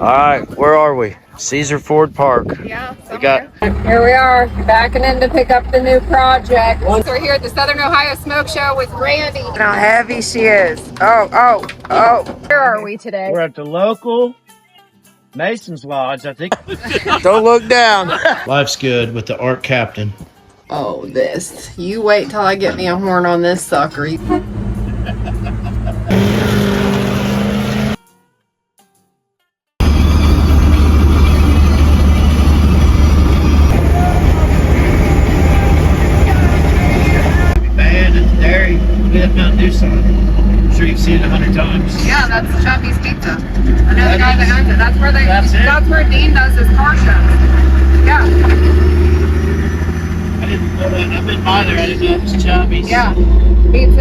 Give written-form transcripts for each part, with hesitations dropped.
All right, where are we? Caesar Ford Park. Yeah, here we are, backing in to pick up the new project. So we're here at the Southern Ohio Smoke Show with Randy. And how heavy she is. Oh. Where are we today? We're at the local Mason's Lodge, I think. Don't look down. Life's good with the Art Captain. Oh, this. You wait till I get me a horn on this sucker. Do something. I'm sure you've seen it 100 times. Yeah, that's Chubby's Pizza. I know the guy that owns it. That's where Dean does his car shows. Yeah. I didn't know that. I've been by there. I didn't know it was Chubby's. Yeah. Pizza.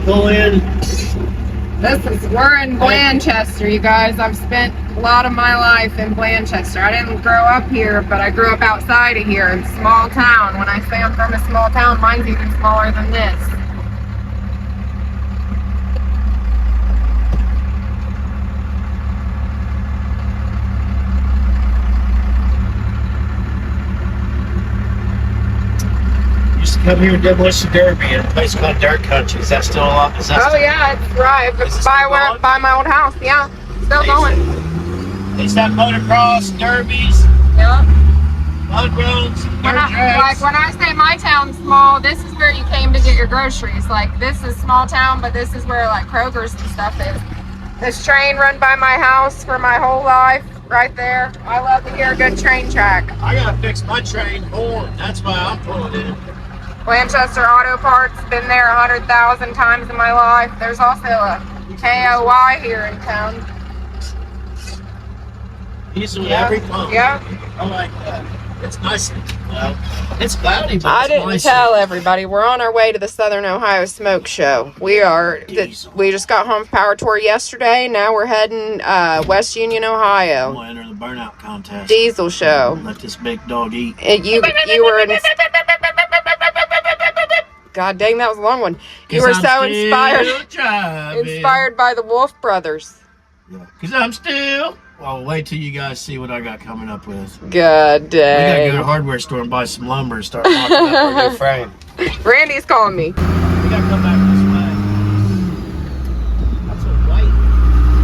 Pull in. We're in Blanchester, you guys. I've spent a lot of my life in Blanchester. I didn't grow up here, but I grew up outside of here in a small town. When I say I'm from a small town, mine's even smaller than this. Come here and Demolition Derby in a place called Dirt Country. Is that still alive? Yeah, it's right. It's by my old house. Yeah, still going. They used to have motocross, derbies, Yeah. mud roads, When I say my town's small, this is where you came to get your groceries. Like, this is small town, but this is where like Kroger's and stuff is. This train run by my house for my whole life, right there. I love to hear a good train track. I gotta fix my train horn. That's why I'm pulling in. Manchester Auto Parts, been there 100,000 times in my life. There's also a KOY here in town. Easily every pump. Yeah. I like that. It's nice. It's cloudy, but I didn't tell everybody. We're on our way to the Southern Ohio Smoke Show. We just got home from Power Tour yesterday. Now we're heading West Union, Ohio. I'm gonna enter the burnout contest. Diesel show. Let this big dog eat. You were in. God dang, that was a long one. You were so inspired by the Wolf Brothers. Yeah, because I'm still. Well, wait till you guys see what I got coming up with. God dang. We gotta go to the hardware store and buy some lumber and start locking up our new frame. Randy's calling me. We gotta come back this way. That's a white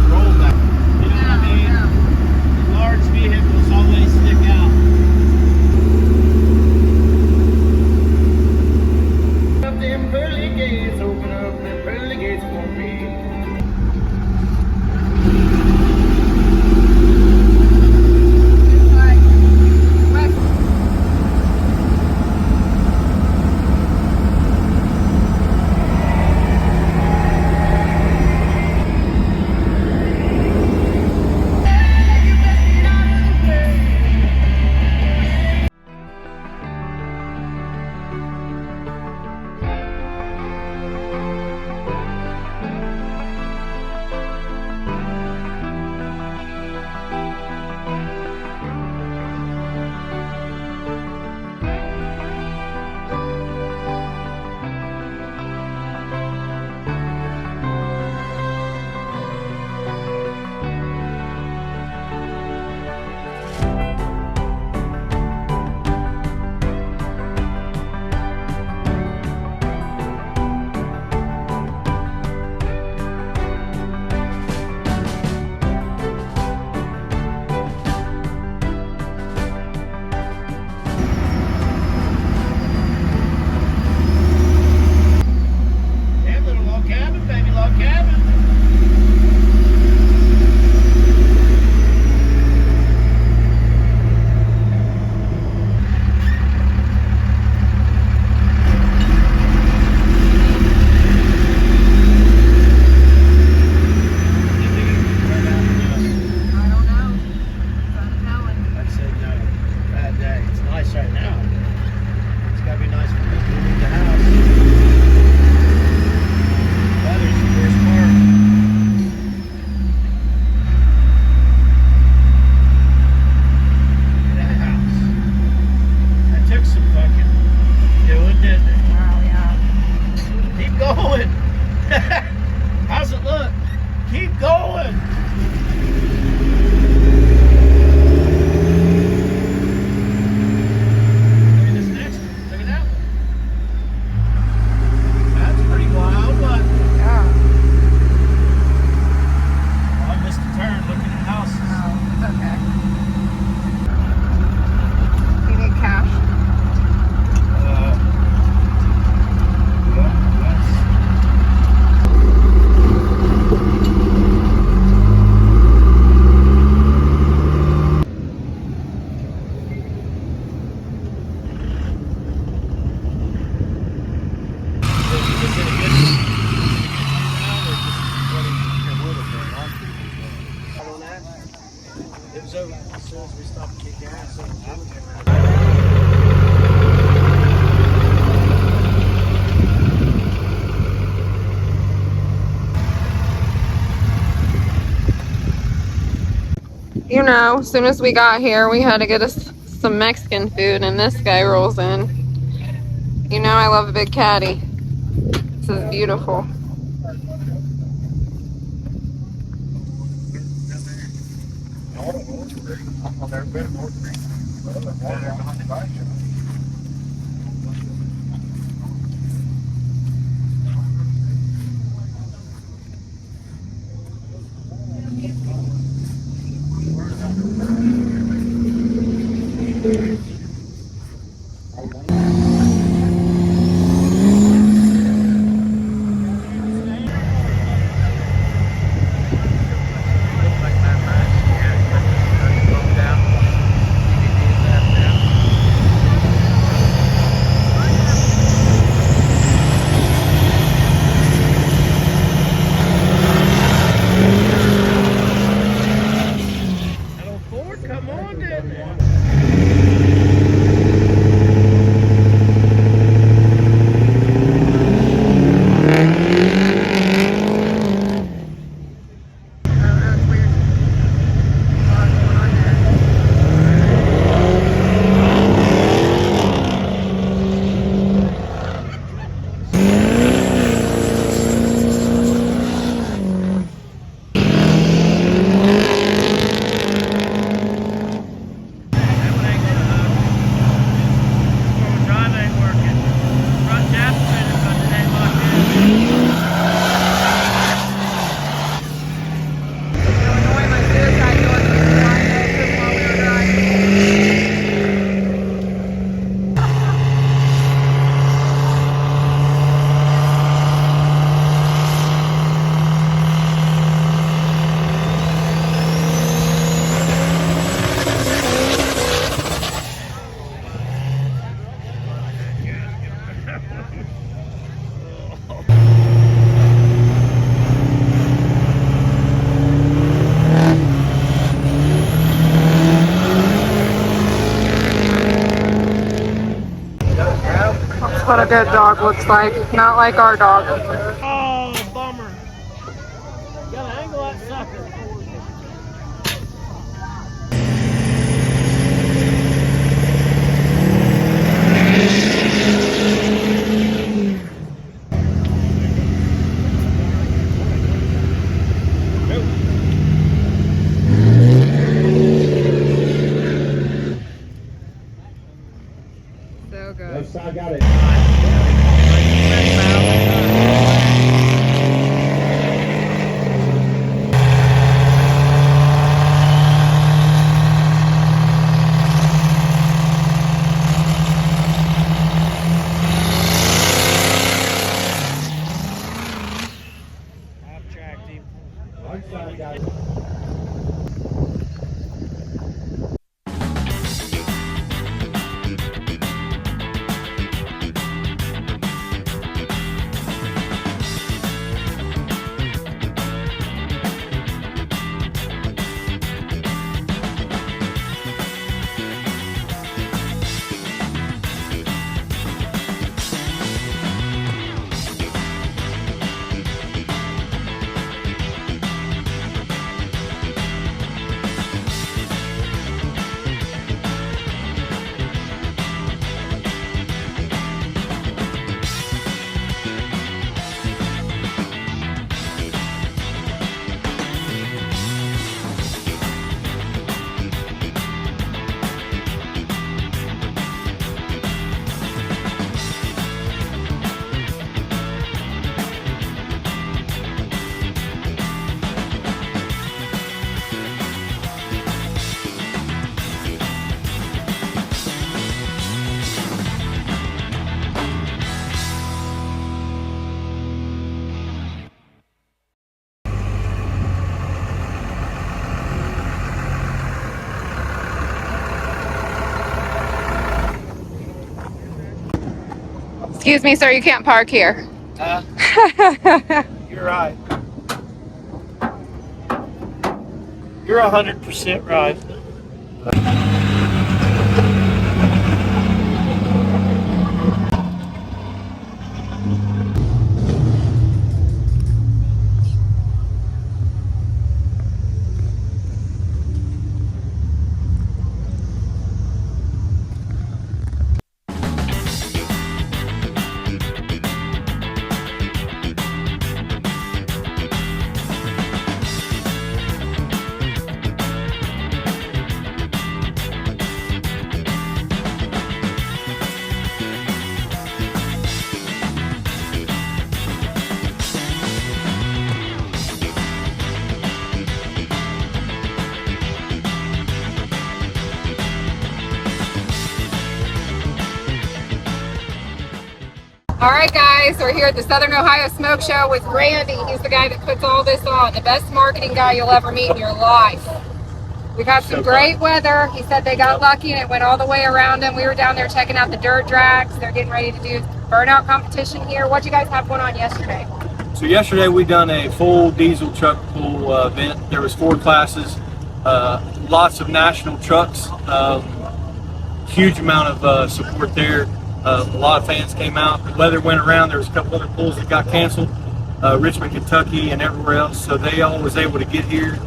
rollback. You know what I mean? Yeah. Large vehicles always stick out. Open up them pearly gates, open up them pearly gates for me. good. Look at this next one. Look at that one. That's pretty wild, but Yeah. I missed a turn looking at houses. Oh, it's okay. You need cash? Yeah, that's... It was over as soon as we stopped to get gas. You know, as soon as we got here, we had to get us some Mexican food, and this guy rolls in. You know I love a big caddy. This is beautiful. Come on, then. That's what a good dog looks like, not like our dog. Oh, bummer. Gotta angle that sucker. So good. I got it. Excuse me, sir, you can't park here. You're right. You're 100% right. All right, guys, we're here at the Southern Ohio Smoke Show with Randy. He's the guy that puts all this on, the best marketing guy you'll ever meet in your life. We've had some great weather. He said they got lucky and it went all the way around them. We were down there checking out the dirt drags. They're getting ready to do burnout competition here. What'd you guys have going on yesterday? So yesterday we done a full diesel truck pull event. There was 4 classes, lots of national trucks, huge amount of support there. A lot of fans came out. The weather went around. There was a couple other pulls that got canceled, Richmond, Kentucky, and everywhere else. So they all was able to get here.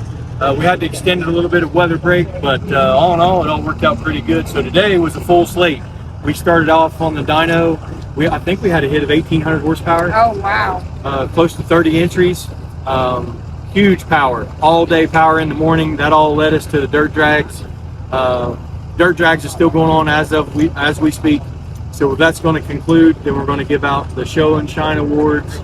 We had to extend it a little bit of weather break, but all in all, it all worked out pretty good. So today was a full slate. We started off on the dyno. I think we had a hit of 1,800 horsepower. Oh, wow. Close to 30 entries. Huge power, all day power in the morning. That all led us to the dirt drags. Dirt drags are still going on as we speak. So that's going to conclude. Then we're going to give out the Show and Shine Awards,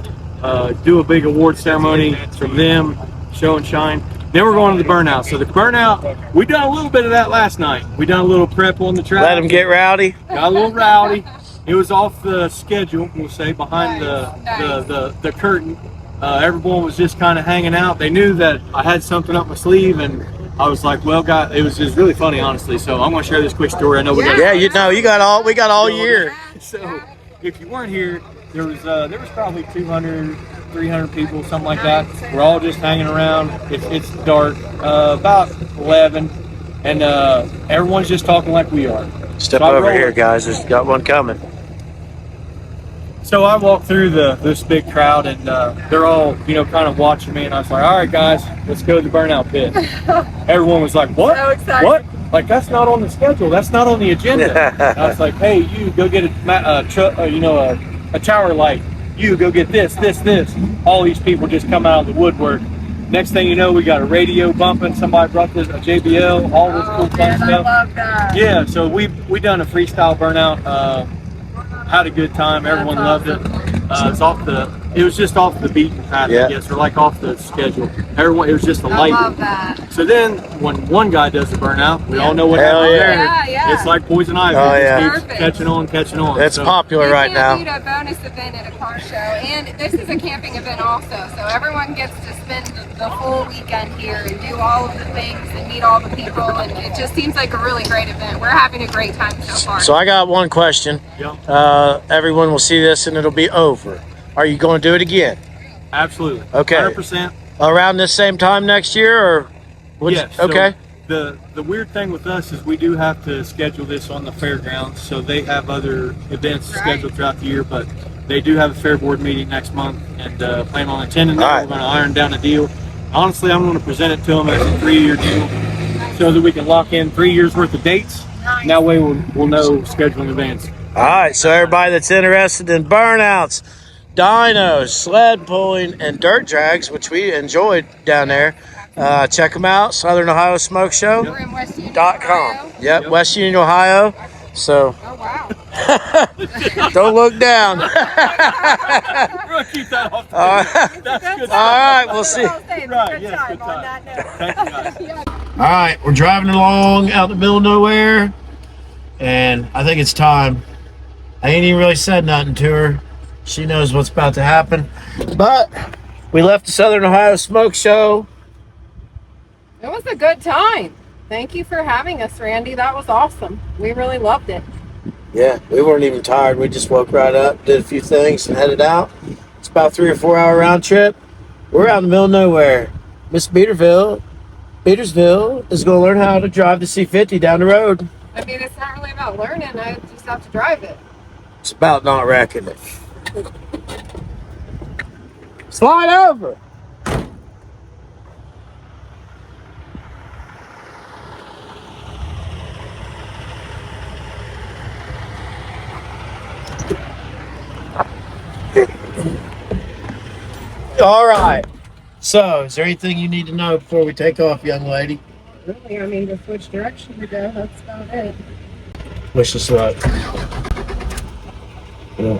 do a big award ceremony from them, Show and Shine. Then we're going to the burnout. So the burnout, we done a little bit of that last night. We done a little prep on the track. Let them get rowdy. Got a little rowdy. It was off the schedule, we'll say, behind the curtain. Everyone was just kind of hanging out. They knew that I had something up my sleeve, and I was like, well, it was just really funny, honestly. So I'm going to share this quick story. I know we Yeah, we got all year. So if you weren't here, there was probably 200, 300 people, something like that. We're all just hanging around. It's dark, about 11, and everyone's just talking like we are. Step over here, guys. There's got one coming. So I walked through this big crowd, and they're all, kind of watching me, and I was like, all right, guys, let's go to the burnout pit. Everyone was like, what? So excited. What? Like, that's not on the schedule. That's not on the agenda. I was like, hey, you go get a tower light. You go get this. All these people just come out of the woodwork. Next thing you know, we got a radio bumping. Somebody brought this a JBL, all this cool fun stuff. I love that. Yeah, so we done a freestyle burnout. Had a good time. Everyone loved it. It was just off the beaten path, I guess, or like off the schedule. It was just a light. I love that. So then, when one guy does the burnout, we all know what happens there. Yeah. It's like poison ivy. Oh, It just keeps catching on. That's popular right now. We did a bonus event at a car show, and this is a camping event also. So everyone gets to spend the full weekend here and do all of the things and meet all the people, and it just seems like a really great event. We're having a great time so far. So I got one question. Yep. Everyone will see this and it'll be over. Are you going to do it again? Absolutely. Okay. 100%. Around this same time next year, or? Yes. Okay. So the weird thing with us is we do have to schedule this on the fairgrounds, so they have other events scheduled throughout the year, but they do have a fair board meeting next month, and plan on attending that. We're going to iron down a deal. Honestly, I'm going to present it to them as a 3-year deal so that we can lock in 3 years worth of dates. And that way we'll know scheduling events. All right, so everybody that's interested in burnouts, dynos, sled pulling, and dirt drags, which we enjoyed down there, check them out, Southern Ohio Smoke Show. We're in West Union, .com. Yep, West Union, Ohio. So, oh, wow. don't look down. We're going to keep that off the table. That's good. All right, we'll see. Right, yes, good time. Thank you, guys. All right, we're driving along out in the middle of nowhere, and I think it's time. I ain't even really said nothing to her. She knows what's about to happen. But we left the Southern Ohio Smoke Show. It was a good time. Thank you for having us, Randy. That was awesome. We really loved it. Yeah, we weren't even tired. We just woke right up, did a few things, and headed out. It's about 3 or 4 hour round trip. We're out in the middle of nowhere. Miss Petersville is going to learn how to drive the C50 down the road. I mean, it's not really about learning. I just have to drive it. It's about not wrecking it. Slide over. All right. So, is there anything you need to know before we take off, young lady? Really, I mean, just which direction to go. That's about it. Wish us luck. Yeah.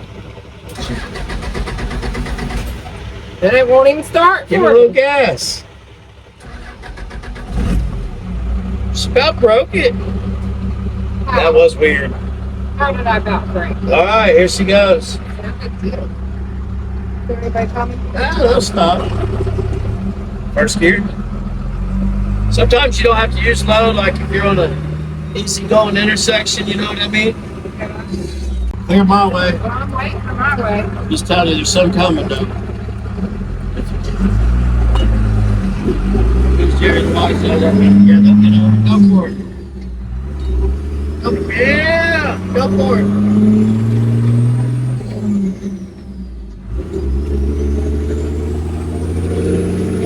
Then it won't even start. Give her a little gas. She about broke it. That was weird. How did I about break? All right, here she goes. No big deal. Is there anybody coming? No, stop. First gear. Sometimes you don't have to use low, like if you're on a easy going intersection, you know what I mean? Clear my way. Well, I'm waiting for my way. Just tell you there's some coming though. Who's Jerry's box out there? Yeah, they'll get over. Go for it. Yeah, go for it.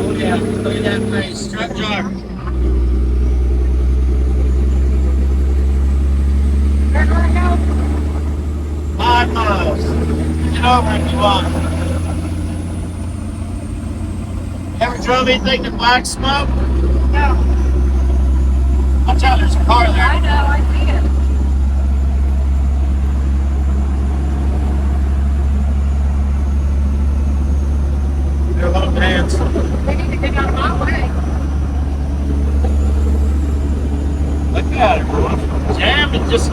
Oh yeah, look at that face. Truck driver. Where do I go? 5 miles. Get over if you want. Ever drove anything to black smoke? No. Watch out, there's a car there. I know, I see it. They're holding hands. They need to get out of my way. Look at her. Jamming, just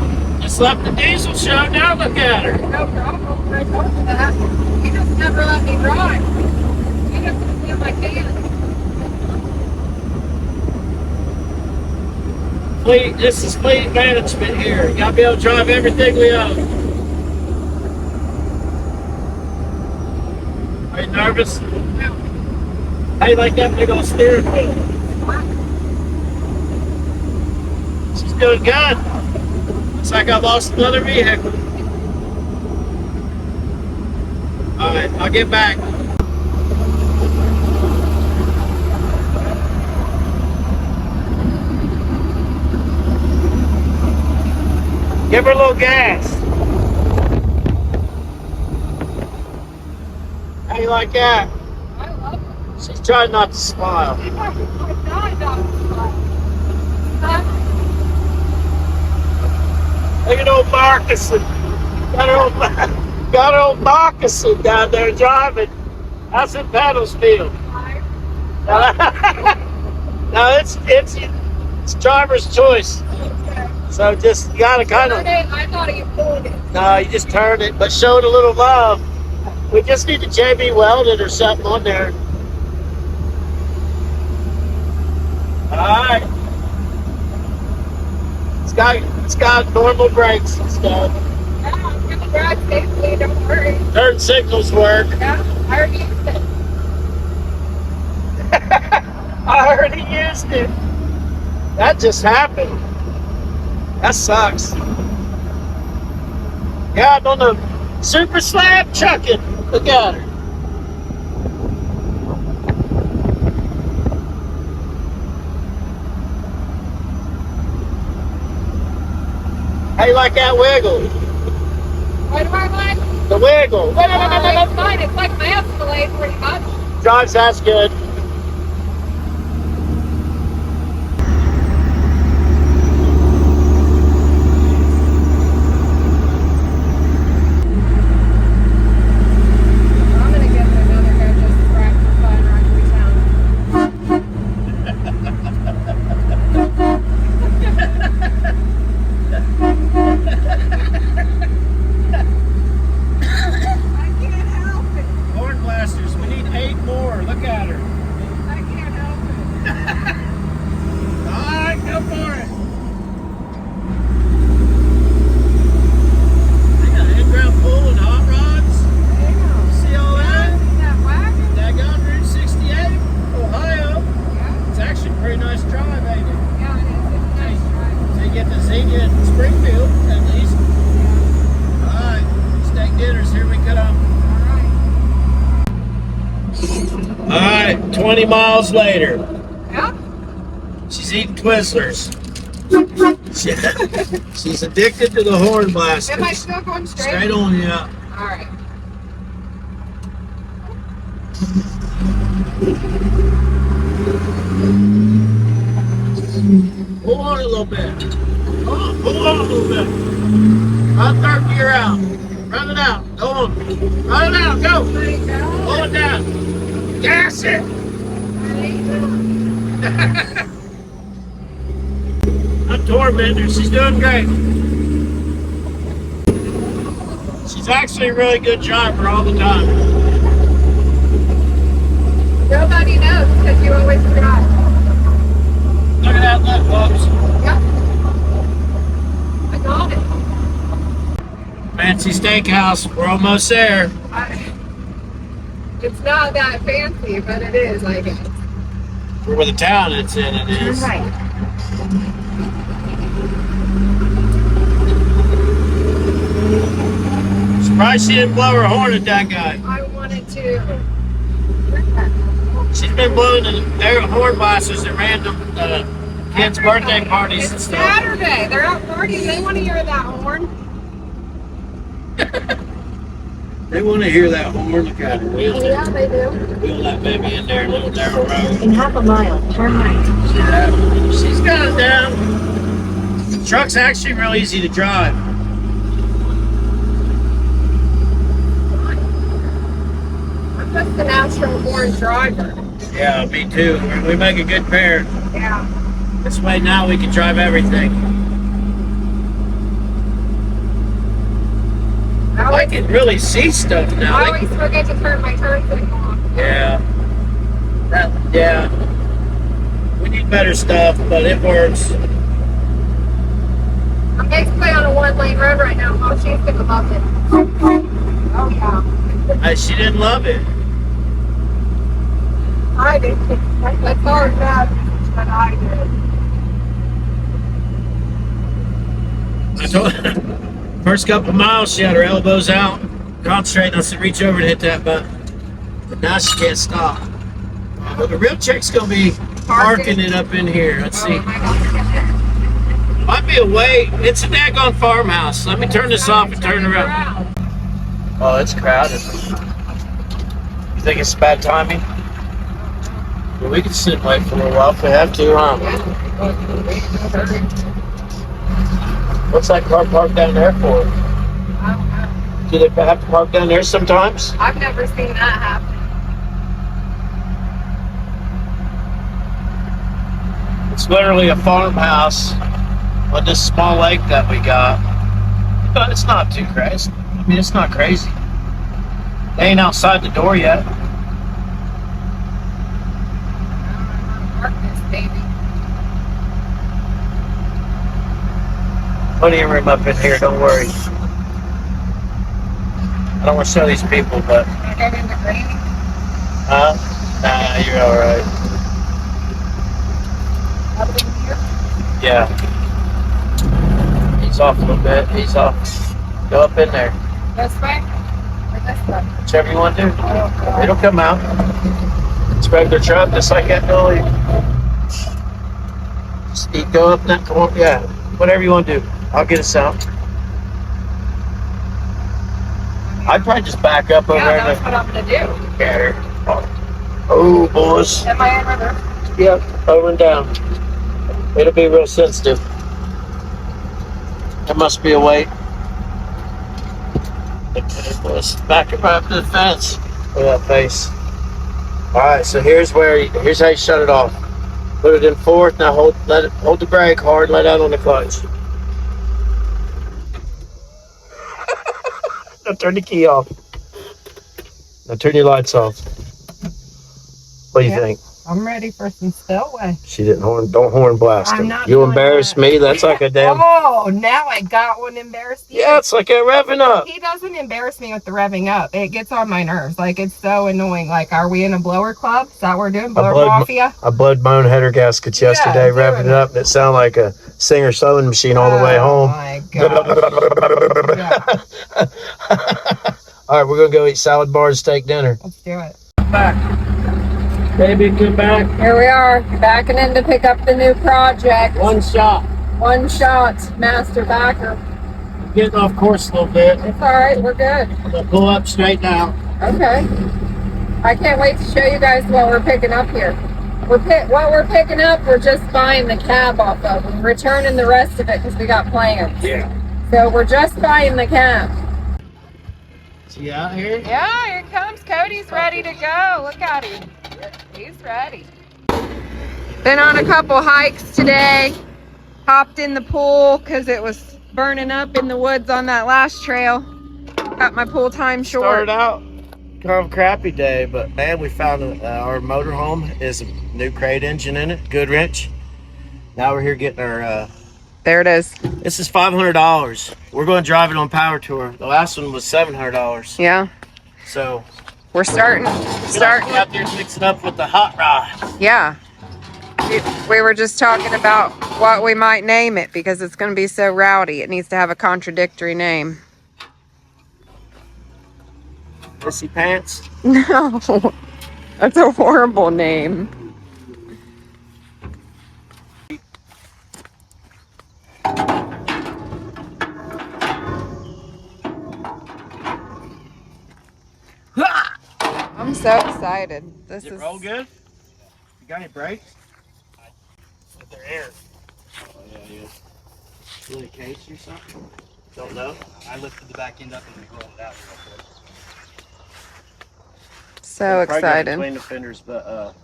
left the diesel show. Now look at her. No problem. I told you that. He just never let me drive. He doesn't feel like can. This is fleet management here. You gotta be able to drive everything we own. Are you nervous? No. How you like that big old steering wheel? She's doing good. Looks like I lost another vehicle. Alright, I'll get back. Give her a little gas. How you like that? I love it. She's trying not to smile. I died on Look at old Marcusson. Got her old Marcusson down there driving. How's it Pedalsfield? No, it's driver's choice. So just you gotta kind of. I thought he pulled it. No, you just turn it, but show it a little love. We just need to JB welded or something on there. All right. It's got normal brakes and stuff. Yeah, I'm gonna drive safely. Don't worry. Turn signals work. Yeah, I already used it. I already used it. That just happened. That sucks. Yeah, I'm on the super slab chucking. Look at her. How you like that wiggle? What do I like? The wiggle. It's fine. It's like my Escalade pretty much. Drives, that's good. I'm gonna give it another go just to drive for fun around I can't help it. Horn blasters, we need 8 more. Look at her. Pretty nice drive, ain't it? Yeah, it is. It's nice drive. So you get to Xenia and Springfield, at least. Alright, steak dinners, here we come. Alright, 20 miles later. Yeah. She's eating Twizzlers. She's addicted to the horn blasters. Am I still going straight? Straight on, yeah. All right. Pull on a little bit. Pull on a little bit. About third gear out. Run it out. Go on. Run it out. Go. Pull it down. Gas it. I'm tormenting her. She's doing great. She's actually a really good driver all the time. Nobody knows because you always drive. Look at that left, folks. Yep. I got it. Fancy steakhouse. We're almost there. It's not that fancy, but it is, I guess. For where the town it's in, it is. Right. Surprised she didn't blow her horn at that guy. I wanted to. She's been blowing their horn blasters at random kids' birthday parties and It's stuff. Saturday. They're out partying. They want to hear that horn. They want to hear that horn. Look at her. Yeah, they do. Wheel that baby in there, little narrow road. In half a mile, turn right. Yeah, she's got it down. The truck's actually real easy to drive. I'm just the natural born driver. Yeah, me too. We make a good pair. Yeah. This way now we can drive everything. I can really see stuff now. I always forget to turn my turn signal off. Yeah. Yeah. We need better stuff, but it works. I'm basically on a one-lane road right now. Oh, she's gonna love it. Oh yeah. She didn't love it. I did. That's all bad, but I did. I told her, first couple miles, she had her elbows out, concentrating. I said, reach over and hit that button. But now she can't stop. But the real chick's gonna be parking it up in here. Let's see. Oh my God. Might be a way. It's a daggone farmhouse. Let me turn this off and turn around. Oh, it's crowded. You think it's bad timing? Well, we can sit and wait for a little while if we have to, huh? What's that car parked down there for? I don't know. Do they have to park down there sometimes? I've never seen that happen. It's literally a farmhouse on this small lake that we got. But it's not too crazy. I mean, it's not crazy. They ain't outside the door yet. Darkness, baby. Plenty of room up in here, don't worry. I don't want to show these people, but Can I get in the green? nah, you're alright. Up in here? Yeah. He's off a little bit. He's off. Go up in there. This way? Or this way? Whichever you want to do. Oh, It'll come out. It's regular truck, just like that dolly. Just go up that corner. Yeah. Whatever you want to do. I'll get us out. I'd probably just back up over yeah, there that's what I'm gonna do. at her. Oh, boys. Am I in reverse? Yep, over and down. It'll be real sensitive. There must be a way. Back it right up to the fence. Look at that face. Alright, so here's how you shut it off. Put it in fourth, now hold the brake hard, let out on the clutch. Now turn the key off. Now turn your lights off. What do you think? I'm ready for some spillway. She didn't don't horn blast I'm him. not You doing embarrassed that. me. That's like a damn. Oh, now I got one embarrassed you. Yeah, it's like a revving up. He doesn't embarrass me with the revving up. It gets on my nerves. Like, it's so annoying. Like, are we in a blower club? Is that what we're doing? Blower mafia? I blowed my own header gaskets yesterday, revving it up, and it sounded like a Singer sewing machine all the way home. Oh my god. All right, we're gonna go eat salad bar and steak dinner. Let's do it. Back, baby, come back. Here we are, backing in to pick up the new project. One shot. One shot, master backer. Getting off course a little bit. It's all right, we're good. I'm gonna pull up straight now. Okay. I can't wait to show you guys what we're picking up here. What we're picking up, we're just buying the cab off of. We're returning the rest of it because we got plans. Yeah. So we're just buying the cab. Is he out here? Yeah, here comes. Cody's ready to go. Look at him. He's ready. Been on a couple hikes today. Hopped in the pool because it was burning up in the woods on that last trail. Got my pool time short. Started out kind of a crappy day, but man, we found our motorhome is a new crate engine in it, good wrench. Now we're here getting our There it is. this is $500. We're going to drive it on power tour. The last one was $700. Yeah. So We're starting out there to mix it up with the hot rod. Yeah. We were just talking about what we might name it because it's going to be so rowdy. It needs to have a contradictory name. Missy Pants. No. That's a horrible name. I'm so excited. This Does it is roll good? You got any brakes? With their air. Oh yeah, yeah. Really case or something? Don't know. I lifted the back end up and we rolled it out real quick. so Probably got excited. between the fenders, but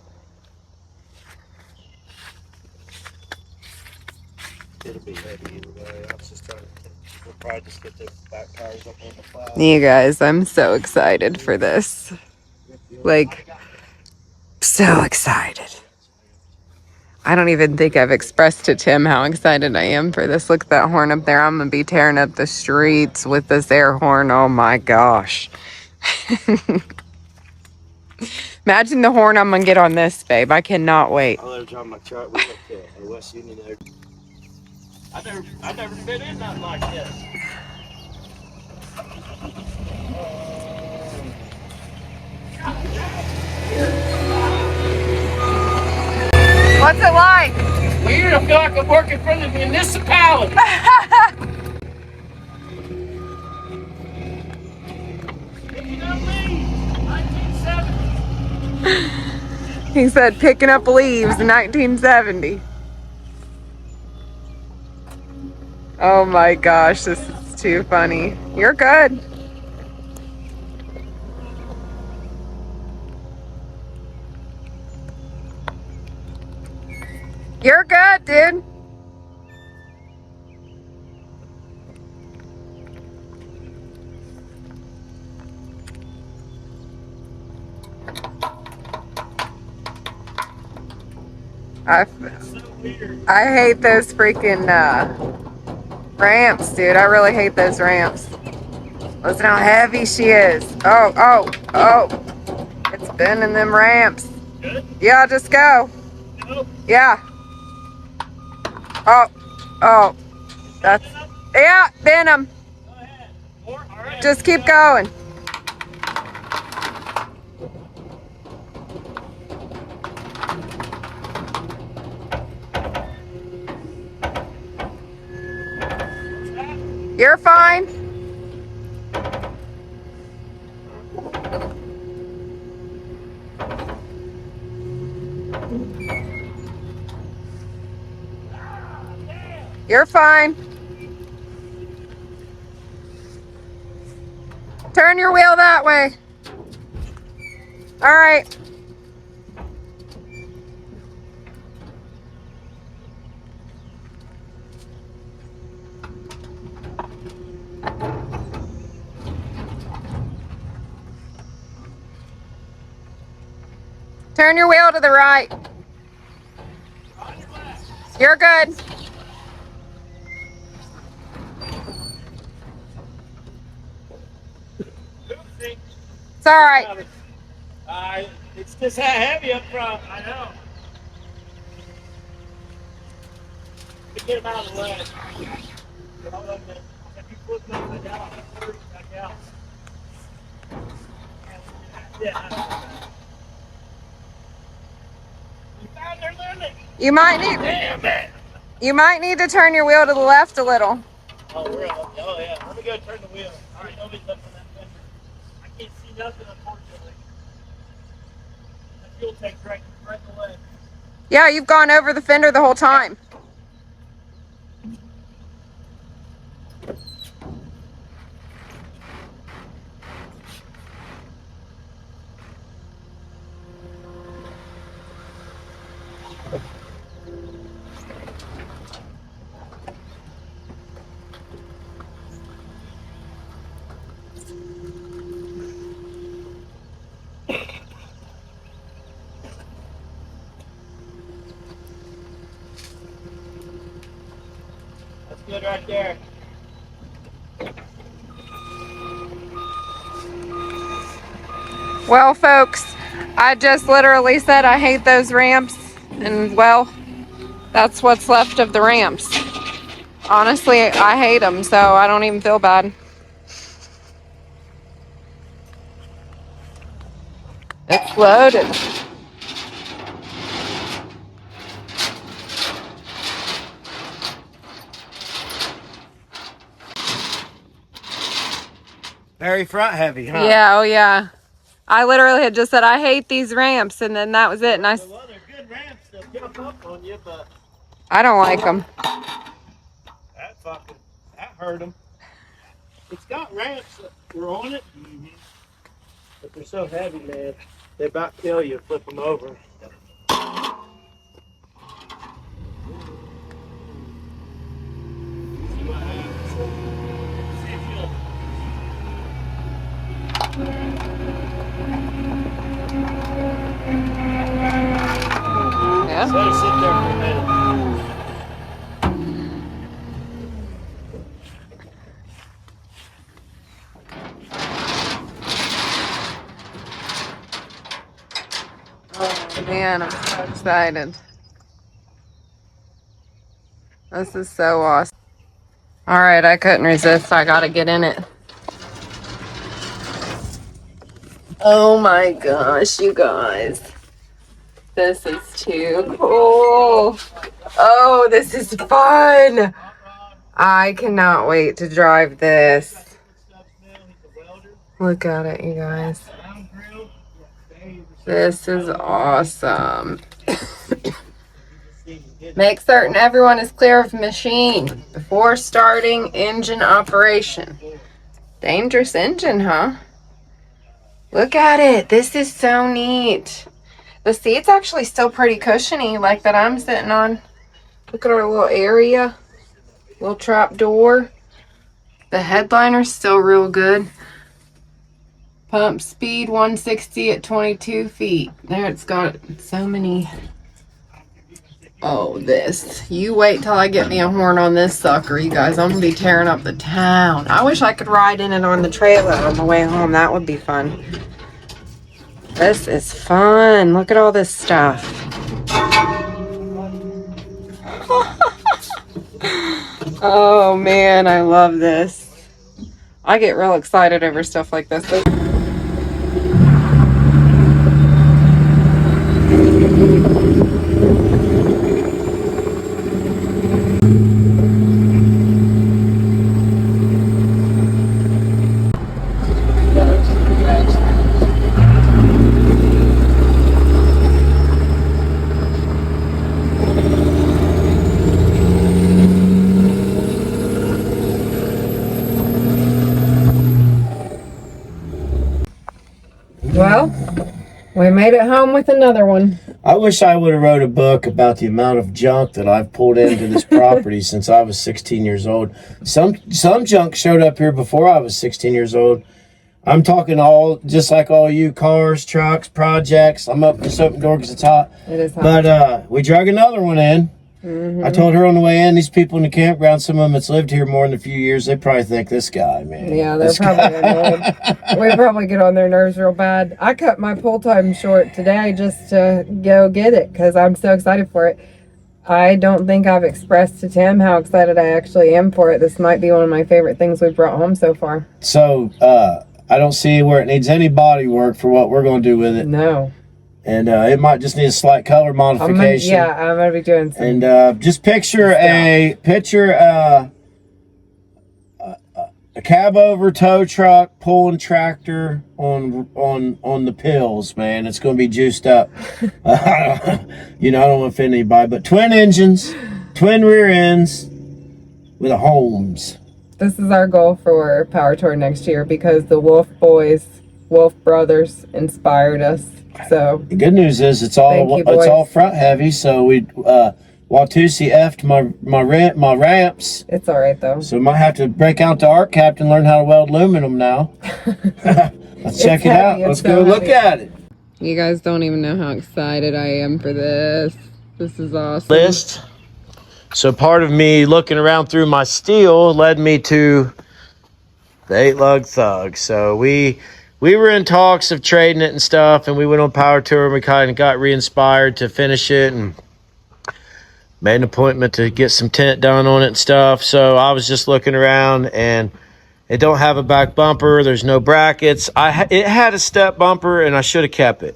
it'll be heavy either way. I was just trying to. We'll probably just get the back tires up on the plow. You guys, I'm so excited for this. Like, so excited. I don't even think I've expressed to Tim how excited I am for this. Look at that horn up there. I'm going to be tearing up the streets with this air horn. Oh my gosh. Imagine the horn I'm going to get on this, babe. I cannot wait. I'll let her drive my truck. We looked at West Union there. I've never been in nothing like this. What's it like? Weird. I feel like I'm working for the municipality. He said picking up leaves in 1970. Oh my gosh, this is too funny. You're good. You're good, dude. I hate those freaking ramps, dude. I really hate those ramps. Listen how heavy she is. Oh. It's bending them ramps. Good? Yeah, just go. Go. Yeah. Oh. That's, yeah, bend them. Go ahead. More? All right. Just keep going. You're fine. You're fine. Turn your wheel that way. All right. Turn your wheel to the right. You're good. It's all right. It's just that heavy up front. I know. Get him out of the way. Hold on a minute. If you flip them upside down, I'll back out. Yeah. You found their limit. You might need. Damn it. You might need to turn your wheel to the left a little. Oh, really? Oh, yeah. Let me go turn the wheel. All right, nobody's up on that fender. I can't see nothing, unfortunately. The fuel tank's right in the way. Yeah, you've gone over the fender the whole time. That's good right there. Well, folks, I just literally said I hate those ramps, and well, that's what's left of the ramps. Honestly, I hate them, so I don't even feel bad. It's loaded. Very front heavy, huh? Yeah, oh yeah. I literally had just said I hate these ramps, and then that was it. And Well, they're good ramps. They'll jump up on you, but I don't like them. that hurt them. It's got ramps that were on it, but they're so heavy, man. They about kill you. Flip them over. See what happens. See if you'll. Yeah. Let her sit there for a minute. Oh man, I'm so excited. This is so awesome. All right, I couldn't resist. I gotta get in it. Oh my gosh, you guys. This is too cool. Oh, this is fun. I cannot wait to drive this. Look at it, you guys. This is awesome. Make certain everyone is clear of machine before starting engine operation. Dangerous engine, huh? Look at it. This is so neat. The seat's actually still pretty cushiony, like that I'm sitting on. Look at our little area. Little trap door. The headliner's still real good. Pump speed 160 at 22 feet. There, it's got so many. Oh, this. You wait till I get me a horn on this sucker, you guys. I'm going to be tearing up the town. I wish I could ride in it on the trailer on the way home. That would be fun. This is fun. Look at all this stuff. Oh, man. I love this. I get real excited over stuff like this. Well, we made it home with another one. I wish I would have wrote a book about the amount of junk that I've pulled into this property since I was 16 years old. Some junk showed up here before I was 16 years old. I'm talking all, just like all you, cars, trucks, projects. I'm up, just open the door because it's hot. It is hot. But we drug another one in. Mm-hmm. I told her on the way in, these people in the campground, some of them that's lived here more than a few years, they probably think this guy, man. Yeah, they're probably annoyed. We probably get on their nerves real bad. I cut my pull time short today just to go get it because I'm so excited for it. I don't think I've expressed to Tim how excited I actually am for it. This might be one of my favorite things we've brought home so far. So, I don't see where it needs any body work for what we're going to do with it. No. And it might just need a slight color modification. I'm gonna be doing some. And just picture a cab over tow truck pulling tractor on the pills, man. It's going to be juiced up. I don't want to offend anybody, but twin engines, twin rear ends with a Holmes. This is our goal for Power Tour next year because the Wolf Brothers inspired us. So the good news is it's all front heavy. So we Watusi effed my ramps. It's all right though. So we might have to break out the Art Captain, learn how to weld aluminum now. Let's check it out. Let's go look at it. You guys don't even know how excited I am for this. This is awesome. List. So part of me looking around through my steel led me to the 8-lug Thug. So we were in talks of trading it and stuff, and we went on Power Tour and we kind of got re-inspired to finish it and made an appointment to get some tint done on it and stuff. So I was just looking around, and it don't have a back bumper. There's no brackets. It had a step bumper, and I should have kept it.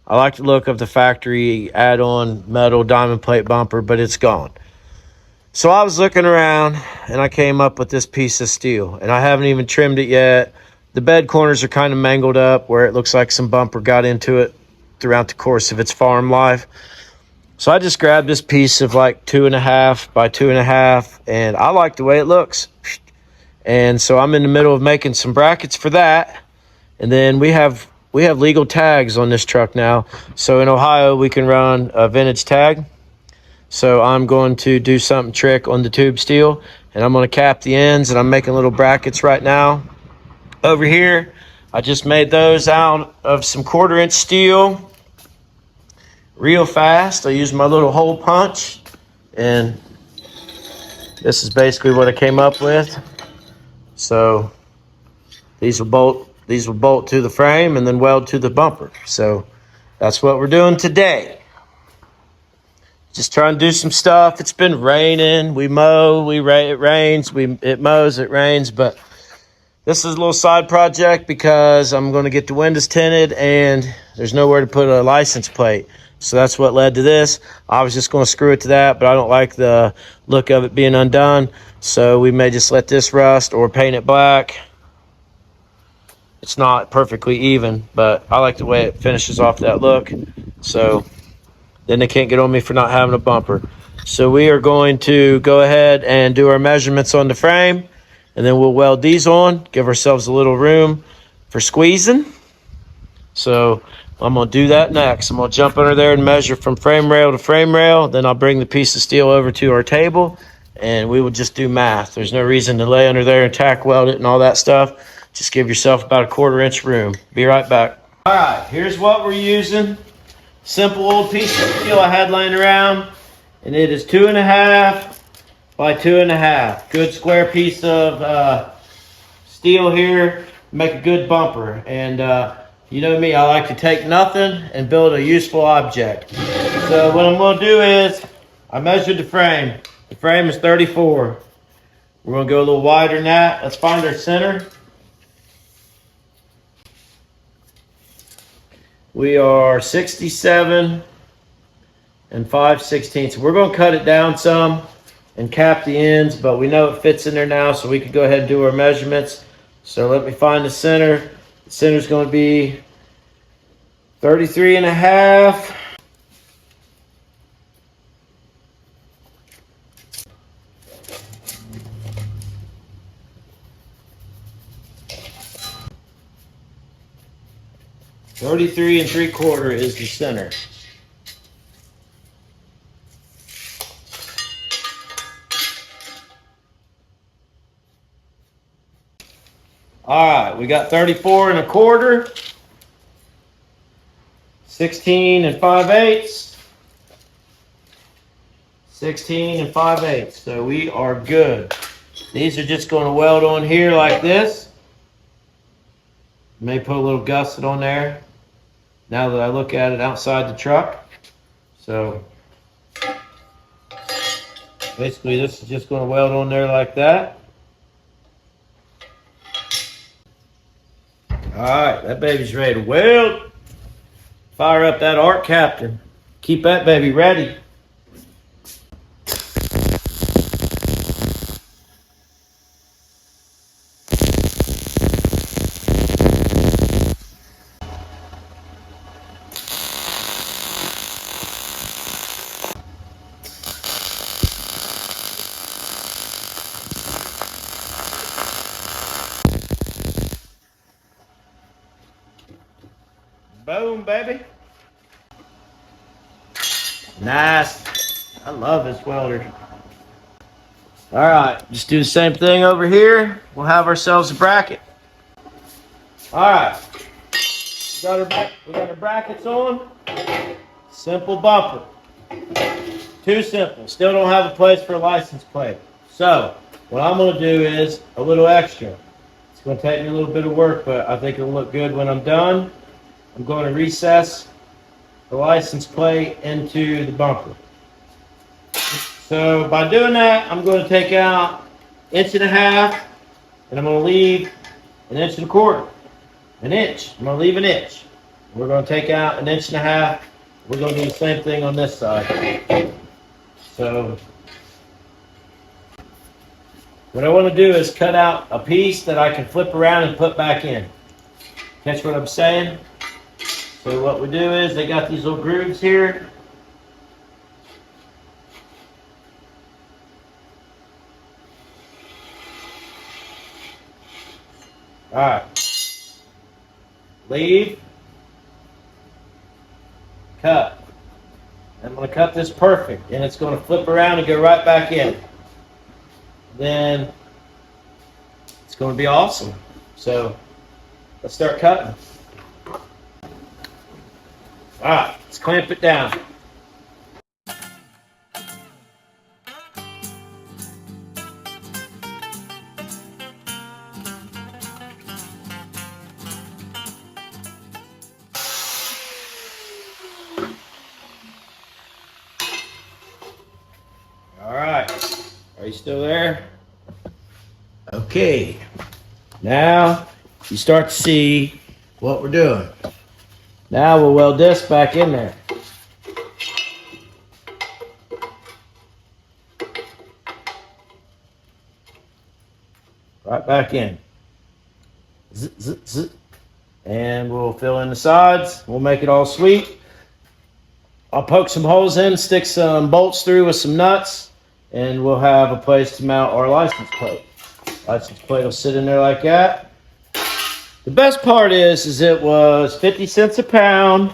I like the look of the factory add-on metal diamond plate bumper, but it's gone. So I was looking around, and I came up with this piece of steel, and I haven't even trimmed it yet. The bed corners are kind of mangled up where it looks like some bumper got into it throughout the course of its farm life. So I just grabbed this piece of like 2.5 by 2.5, and I like the way it looks. And so I'm in the middle of making some brackets for that. And then we have legal tags on this truck now. So in Ohio, we can run a vintage tag. So I'm going to do something trick on the tube steel, and I'm going to cap the ends, and I'm making little brackets right now. Over here, I just made those out of some 1/4-inch steel real fast. I used my little hole punch, and this is basically what I came up with. So these will bolt to the frame and then weld to the bumper. So that's what we're doing today. Just trying to do some stuff. It's been raining. We mow, it rains, it mows, it rains, but this is a little side project because I'm going to get the windows tinted and there's nowhere to put a license plate. So that's what led to this. I was just going to screw it to that, but I don't like the look of it being undone. So we may just let this rust or paint it black. It's not perfectly even, but I like the way it finishes off that look. So then they can't get on me for not having a bumper. So we are going to go ahead and do our measurements on the frame, and then we'll weld these on, give ourselves a little room for squeezing. So I'm going to do that next. I'm going to jump under there and measure from frame rail to frame rail. Then I'll bring the piece of steel over to our table, and we will just do math. There's no reason to lay under there and tack weld it and all that stuff. Just give yourself about a 1/4-inch room. Be right back. All right, here's what we're using. Simple old piece of steel I had laying around, and it is 2.5 by 2.5. Good square piece of steel here. Make a good bumper. And you know me, I like to take nothing and build a useful object. So what I'm going to do is, I measured the frame. The frame is 34. We're going to go a little wider than that. Let's find our center. We are 67 and 5/16. We're going to cut it down some and cap the ends, but we know it fits in there now, so we can go ahead and do our measurements. So let me find the center. The center is going to be 33.5. $33 3/4 is the center. All right, we got 34 1/4, 16 5/8, 16 5/8. So we are good. These are just going to weld on here like this. May put a little gusset on there now that I look at it outside the truck. So basically this is just going to weld on there like that. Alright, that baby's ready to weld. Fire up that arc captain. Keep that baby ready. Boom, baby. Nice. I love this welder. All right, just do the same thing over here. We'll have ourselves a bracket. All right, we got our brackets on. Simple bumper. Too simple. Still don't have a place for a license plate. So what I'm going to do is a little extra. It's going to take me a little bit of work, but I think it'll look good when I'm done. I'm going to recess the license plate into the bumper. So by doing that, I'm going to take out 1.5 inches, and I'm going to leave 1.25 inches. An inch. I'm going to leave an inch. We're going to take out 1.5 inches. We're going to do the same thing on this side. So what I want to do is cut out a piece that I can flip around and put back in. Catch what I'm saying? So what we do is, they got these little grooves here. All right. Leave. Cut. I'm going to cut this perfect, and it's going to flip around and go right back in. Then it's going to be awesome. So let's start cutting. All right, let's clamp it down. All right, are you still there? Okay, now you start to see what we're doing. Now we'll weld this back in there. Right back in. Zit, zit, zit. And we'll fill in the sides. We'll make it all sweet. I'll poke some holes in, stick some bolts through with some nuts, and we'll have a place to mount our license plate. License plate will sit in there like that. The best part is it was 50 cents a pound.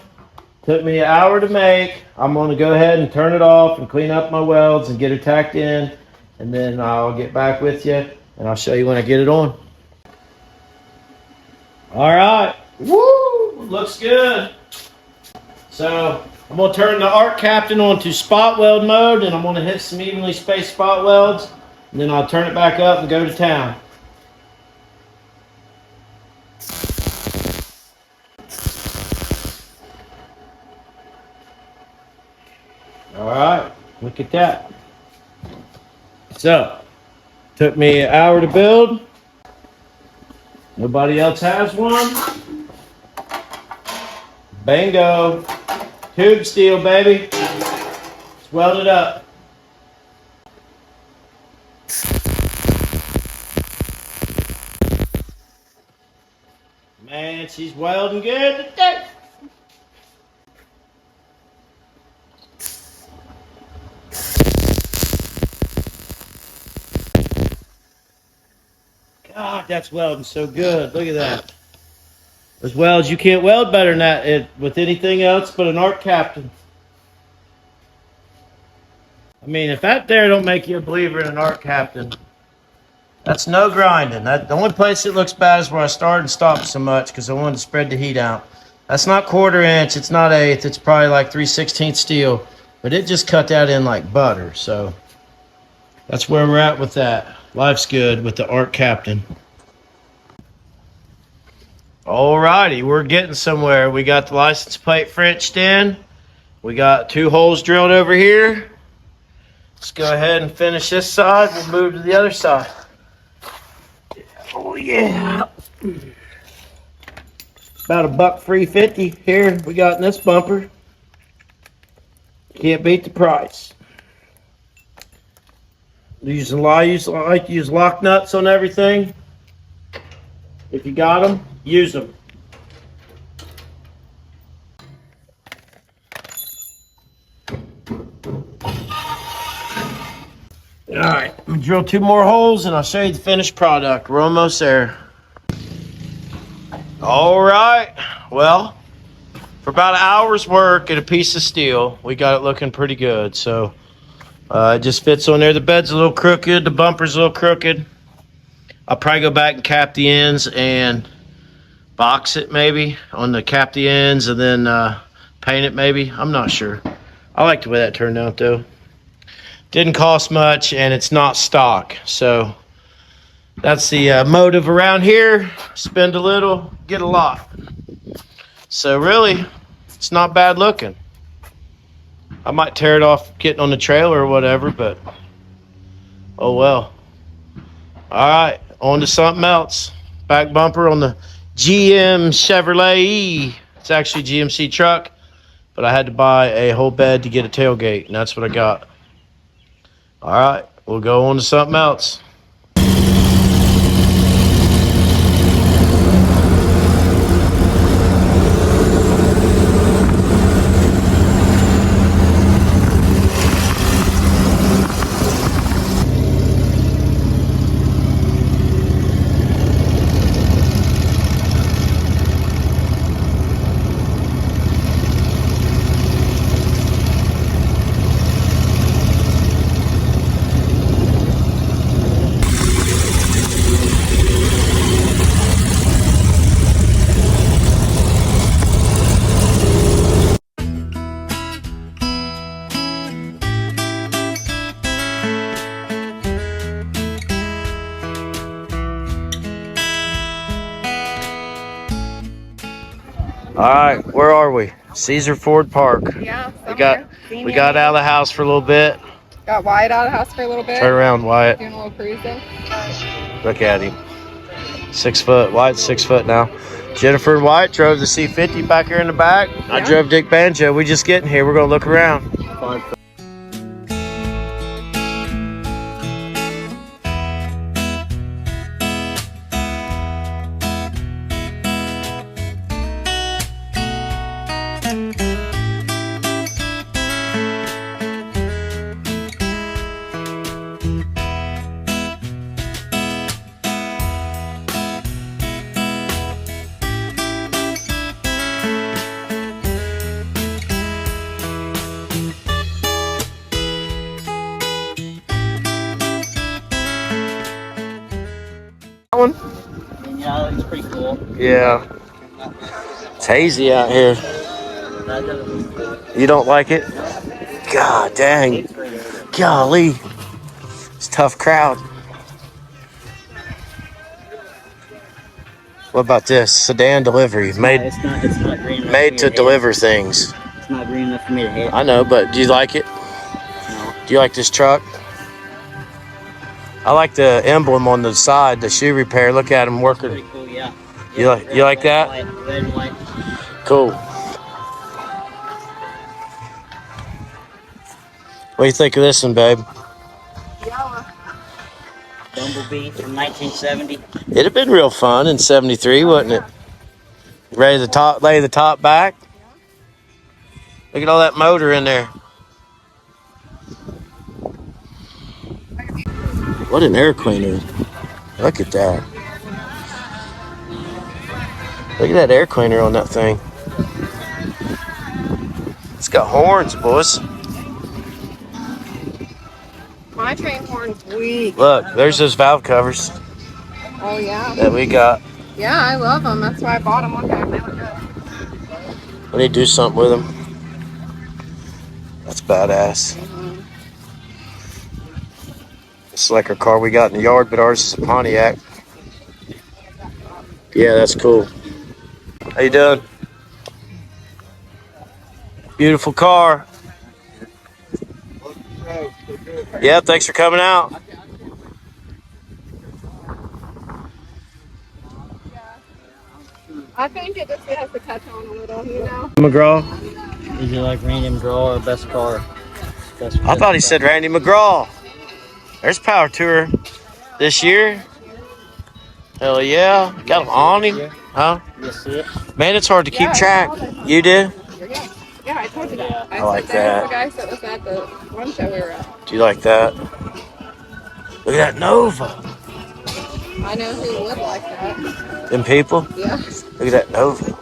Took me an hour to make. I'm going to go ahead and turn it off and clean up my welds and get it tacked in. And then I'll get back with you and I'll show you when I get it on. All right. Woo! Looks good. So I'm going to turn the arc captain onto spot weld mode, and I'm going to hit some evenly spaced spot welds. And then I'll turn it back up and go to town. All right, look at that. So, took me an hour to build. Nobody else has one. Bingo. Tube steel, baby. Let's weld it up. Man, she's welding good today. God, that's welding so good. Look at that. Those welds, you can't weld better than that with anything else but an arc captain. I mean, if that there don't make you a believer in an arc captain, That's no grinding. The only place it looks bad is where I started and stopped so much because I wanted to spread the heat out. That's not 1/4 inch. It's not 1/8. It's probably like 3/16 steel. But it just cut that in like butter. So that's where we're at with that. Life's good with the Art Captain. Alrighty, we're getting somewhere. We got the license plate Frenched in. We got 2 holes drilled over here. Let's go ahead and finish this side. We'll move to the other side. Oh yeah. About $1.350 here we got in this bumper. Can't beat the price. I like to use lock nuts on everything. If you got them, use them. All right, I'm gonna drill 2 more holes and I'll show you the finished product. We're almost there. All right, well, for about an hour's work at a piece of steel, we got it looking pretty good. So it just fits on there. The bed's a little crooked, the bumper's a little crooked. I'll probably go back and cap the ends and box it maybe on the cap the ends and then paint it maybe. I'm not sure. I like the way that turned out though. Didn't cost much and it's not stock. So that's the motive around here. Spend a little, get a lot. So really, it's not bad looking. I might tear it off getting on the trailer or whatever, but oh well. All right, on to something else. Back bumper on the GM Chevrolet E. It's actually a GMC truck, but I had to buy a whole bed to get a tailgate, and that's what I got. All right, we'll go on to something else. All right, where are we? Caesar Ford Park. Yeah. We got out of the house for a little bit. Got Wyatt out of the house for a little bit. Turn around, Wyatt. Doing a little cruising. Look at him. 6 foot. Wyatt's 6 foot now. Jennifer and Wyatt drove the C50 back here in the back. Yeah. I drove Dick Banjo. We just getting here. We're gonna look around. One? Yeah, it's pretty cool. Yeah. It's hazy out here. You don't like it? God dang. Golly. It's a tough crowd. What about this? Sedan delivery. It's not green enough Made to deliver things. It's not green enough for me to hit. I know, but do you like it? No. Do you like this truck? I like the emblem on the side, the shoe repair. Look at him working. Pretty cool, yeah. You like that? Red and white. Cool. What do you think of this one, babe? Bumblebee from 1970. It'd have been real fun in '73, wouldn't it? Ready to lay the top back. Look at all that motor in there. What an air cleaner. Look at that. Look at that air cleaner on that thing. It's got horns, boys. my train horn's weak. Look, there's those valve covers Oh yeah. that we got. Yeah, I love them. That's why I bought them one time. They were good. We need to do something with them. That's badass. It's like our car we got in the yard, but ours is a Pontiac. Yeah, that's cool. How you doing? Beautiful car. Yeah, thanks for coming out. I think it just has to catch on a little, you know. McGraw. Is it like Randy McGraw or best car? I thought he said Randy McGraw. There's power to her this year. Hell yeah. Got him on him. Huh? You see it? Man, it's hard to keep Yeah, track. I saw that. You do? Yeah, I told you that. I like said there that. was a guy that was at the one show we were at. Do you like that? Look at that Nova. I know who would like that. Them people? Yeah. Look at that Nova.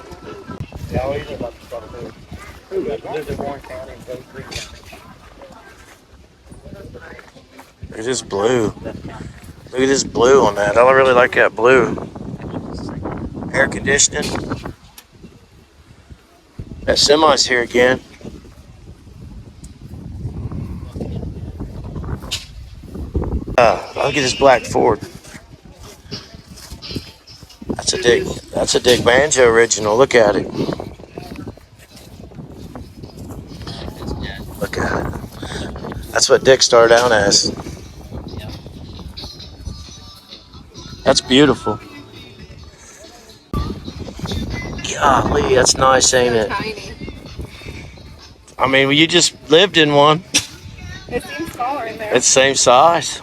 There's this blue. Look at this blue on that. I really like that blue. Air conditioning. That semi's here again. Look at this black Ford. That's a Dick Banjo original. Look at it. Look at it. That's what Dick started out as. That's beautiful. Golly, that's nice, ain't They're it? tiny. I mean, you just lived in one. It seems smaller in there. It's the same size.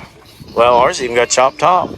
Well, ours even got chopped top.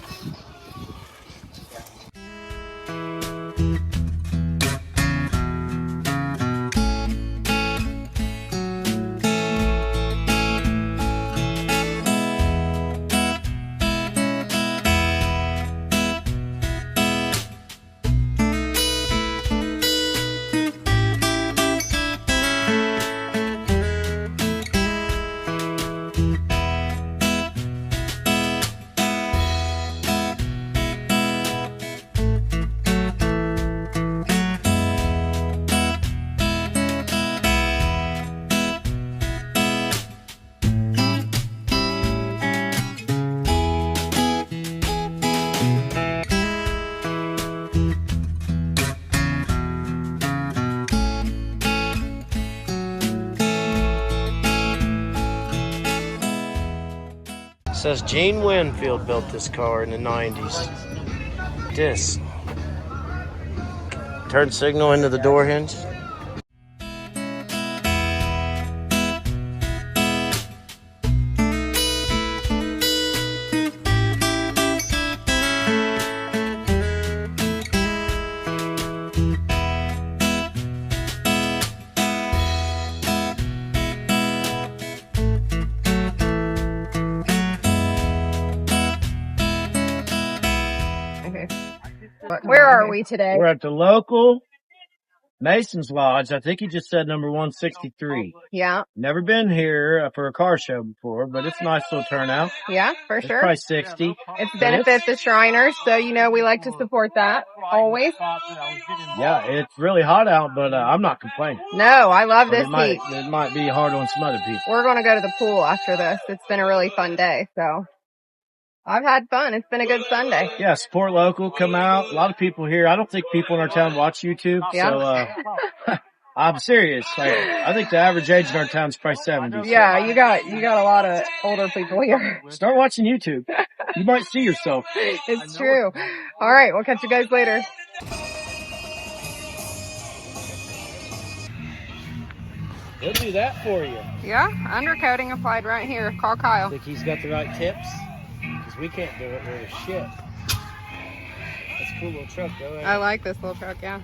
It says Gene Winfield built this car in the 90s. This. Turn signal into the door hinge. Where are we today? We're at the local Mason's Lodge. I think he just said number 163. Yeah, Never been here for a car show before, but it's a nice little turnout. yeah, for It's sure. probably 60. It's benefit the Shriners, so you know we like to support that always. Yeah, it's really hot out, but I'm not complaining. No, I love But this heat. it might be hard on some other people. We're going to go to the pool after this. It's been a really fun day, so I've had fun. It's been a good Sunday. Yeah, support local, come out. A lot of people here. I don't think people in our town watch YouTube, Yeah. so I'm serious. Like, I think the average age in our town is probably 70. So Yeah, you got a lot of older people here. start watching YouTube. You might see yourself. It's true. All right, we'll catch you guys later. He'll do that for you. Yeah, undercoating applied right here. Call Kyle. Think he's got the right tips? Because we can't do it with a shit. That's a cool little truck, though. I like this little truck, yeah.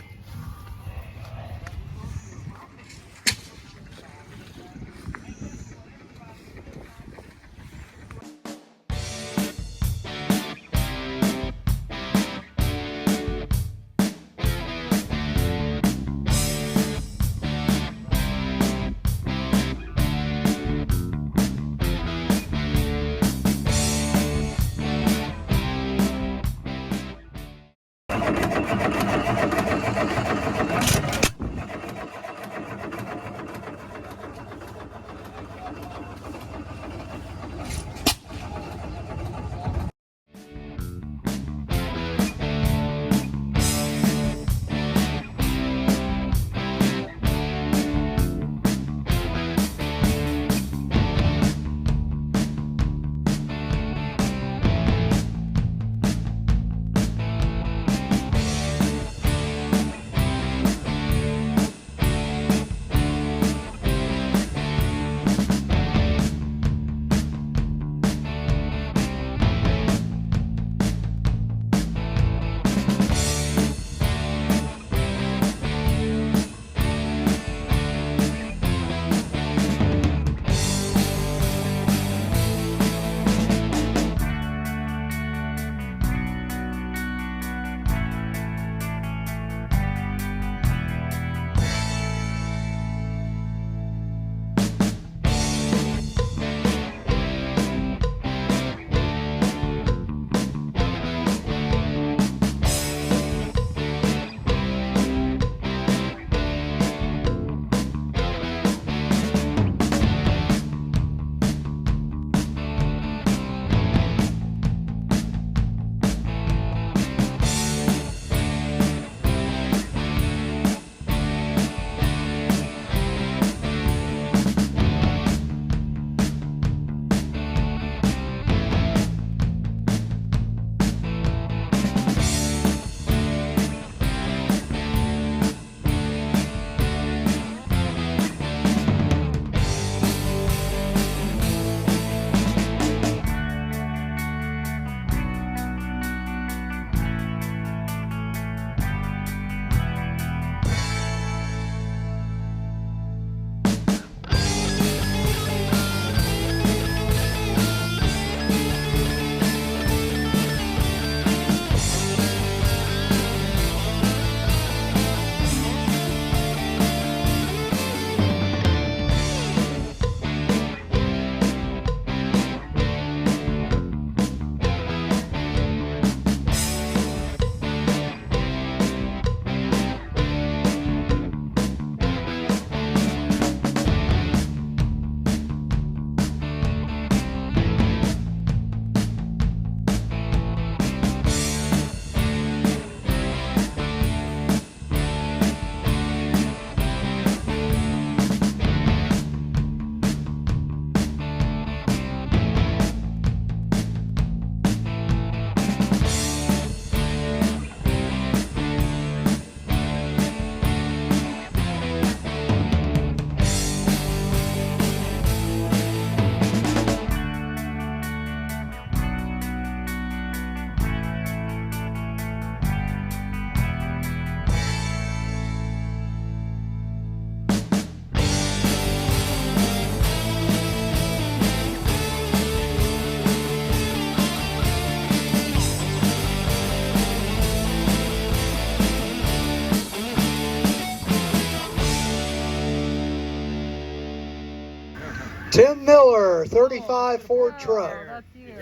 Tim Miller, 35 Ford Oh, truck. that's you.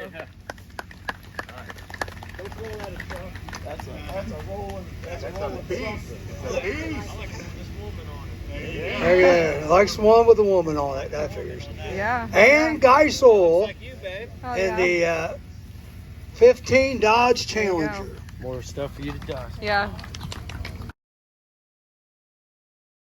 Okay, likes the one with the woman on it, that figures. Yeah. And Geisel Oh, in yeah. the 15 Dodge There you go. Challenger. More stuff for you to dust. Yeah.